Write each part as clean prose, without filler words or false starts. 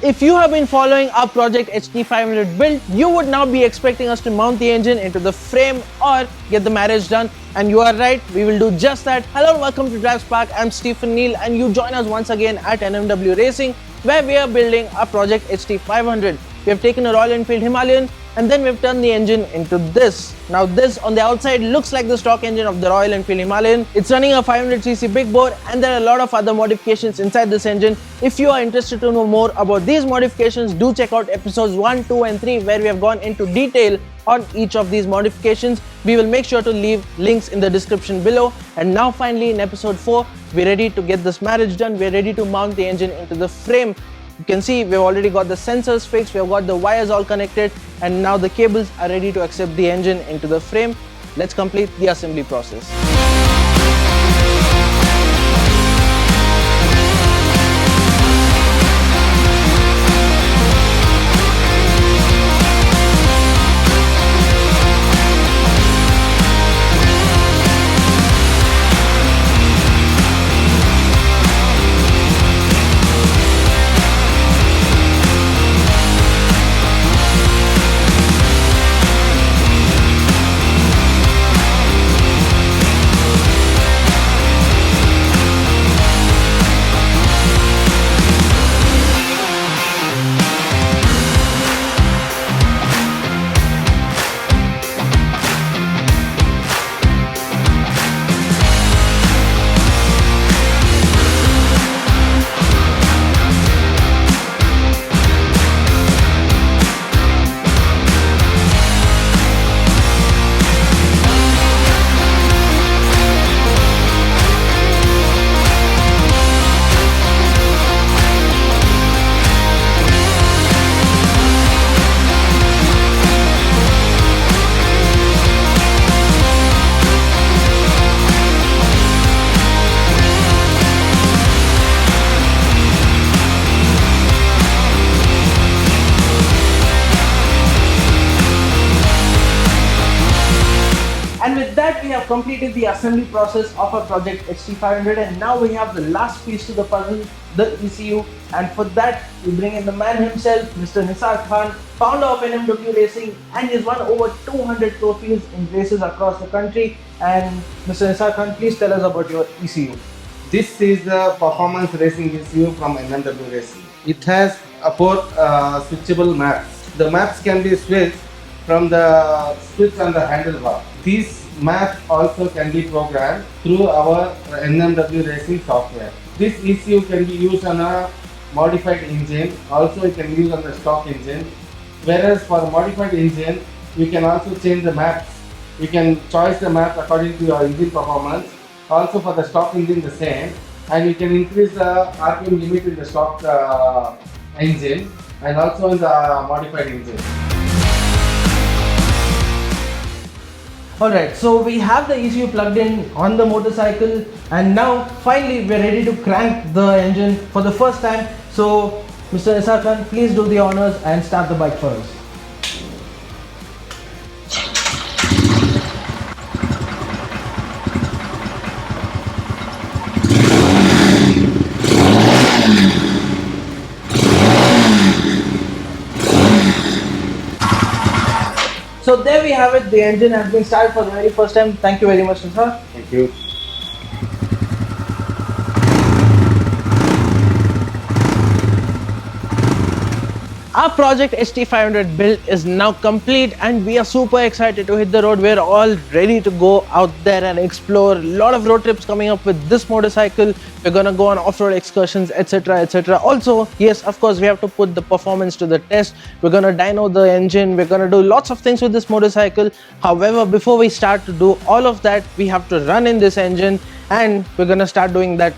If you have been following our Project HT500 build, you would now be expecting us to mount the engine into the frame or get the marriage done. And you are right, we will do just that. Hello and welcome to Drive Spark. I'm Stephen Neal and you join us once again at NMW Racing, where we are building our Project HT500. We have taken a Royal Enfield Himalayan and then we've turned the engine into this. Now this on the outside looks like the stock engine of the Royal Enfield Himalayan. It's running a 500cc big bore and there are a lot of other modifications inside this engine. If you are interested to know more about these modifications, do check out episodes 1, 2 and 3 where we have gone into detail on each of these modifications. We will make sure to leave links in the description below. And now finally in episode 4, we're ready to get this marriage done. We're ready to mount the engine into the frame. You can see we've already got the sensors fixed, we've got the wires all connected, and now the cables are ready to accept the engine into the frame. Let's complete the assembly process. And with that, we have completed the assembly process of our Project HT500, and now we have the last piece to the puzzle, the ECU. And for that, we bring in the man himself, Mr. Nisar Khan, founder of NMW Racing, and he's won over 200 trophies in races across the country. And Mr. Nisar Khan, please tell us about your ECU. This is the performance racing ECU from NMW Racing. It has 4 switchable maps. The maps can be switched from the switch on the handlebar. These maps also can be programmed through our NMW Racing software. This ECU can be used on a modified engine, also it can be used on the stock engine. Whereas for a modified engine, you can also change the maps. You can choose the map according to your engine performance. Also for the stock engine the same, and you can increase the RPM limit in the stock engine and also in the modified engine. Alright, so we have the ECU plugged in on the motorcycle, and now finally we're ready to crank the engine for the first time. So Mr. Nisar Khan, please do the honors and start the bike for us. So there we have it, the engine has been started for the very first time. Thank you very much, Nisar. Thank you. Our Project HT500 build is now complete and we are super excited to hit the road. We're all ready to go out there and explore. A lot of road trips coming up with this motorcycle. We're gonna go on off-road excursions, etc, etc. Also, yes, of course, we have to put the performance to the test. We're gonna dyno the engine. We're gonna do lots of things with this motorcycle. However, before we start to do all of that, we have to run in this engine, and we're gonna start doing that,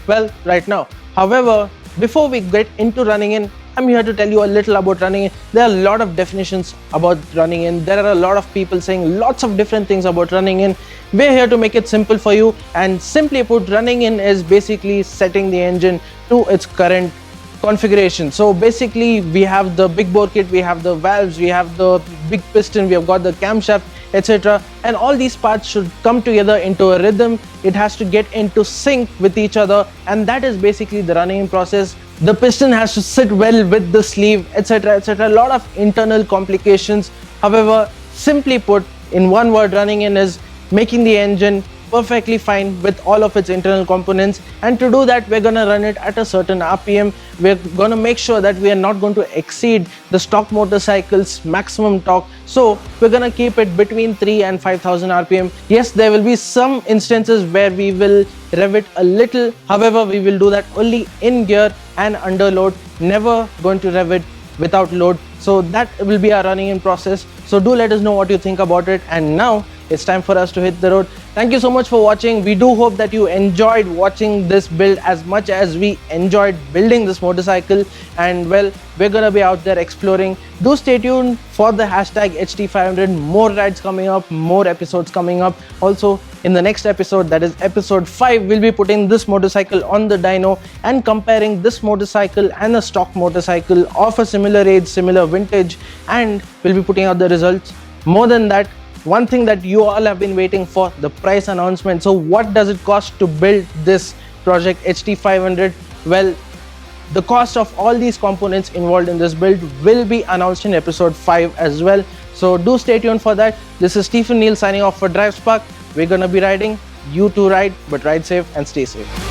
well, right now. However, before we get into running in, I'm here to tell you a little about running in. There are a lot of definitions about running in. There are a lot of people saying lots of different things about running in. We're here to make it simple for you, and simply put, running in is basically setting the engine to its current configuration. So basically we have the big bore kit, we have the valves, we have the big piston, we have got the camshaft, etc. And all these parts should come together into a rhythm. It has to get into sync with each other, and that is basically the running in process. The piston has to sit well with the sleeve, etc., etc. A lot of internal complications. However, simply put, in one word, running in is making the engine perfectly fine with all of its internal components. And to do that, we're going to run it at a certain RPM. We're going to make sure that we are not going to exceed the stock motorcycle's maximum torque. So we're going to keep it between 3 and 5000 RPM. Yes, there will be some instances where we will rev it a little. However, we will do that only in gear and under load, never going to rev it without load. So that will be our running in process. So do let us know what you think about it. And now it's time for us to hit the road. Thank you so much for watching. We do hope that you enjoyed watching this build as much as we enjoyed building this motorcycle. And well, we're gonna be out there exploring. Do stay tuned for the hashtag HT500. More rides coming up, more episodes coming up. Also, in the next episode, that is episode 5, we'll be putting this motorcycle on the dyno and comparing this motorcycle and a stock motorcycle of a similar age, similar vintage, and we'll be putting out the results. More than that, one thing that you all have been waiting for, the price announcement. So what does it cost to build this Project HT500? Well, the cost of all these components involved in this build will be announced in episode 5 as well. So do stay tuned for that. This is Stephen Neal signing off for DriveSpark. We're gonna be riding. You too ride, but ride safe and stay safe.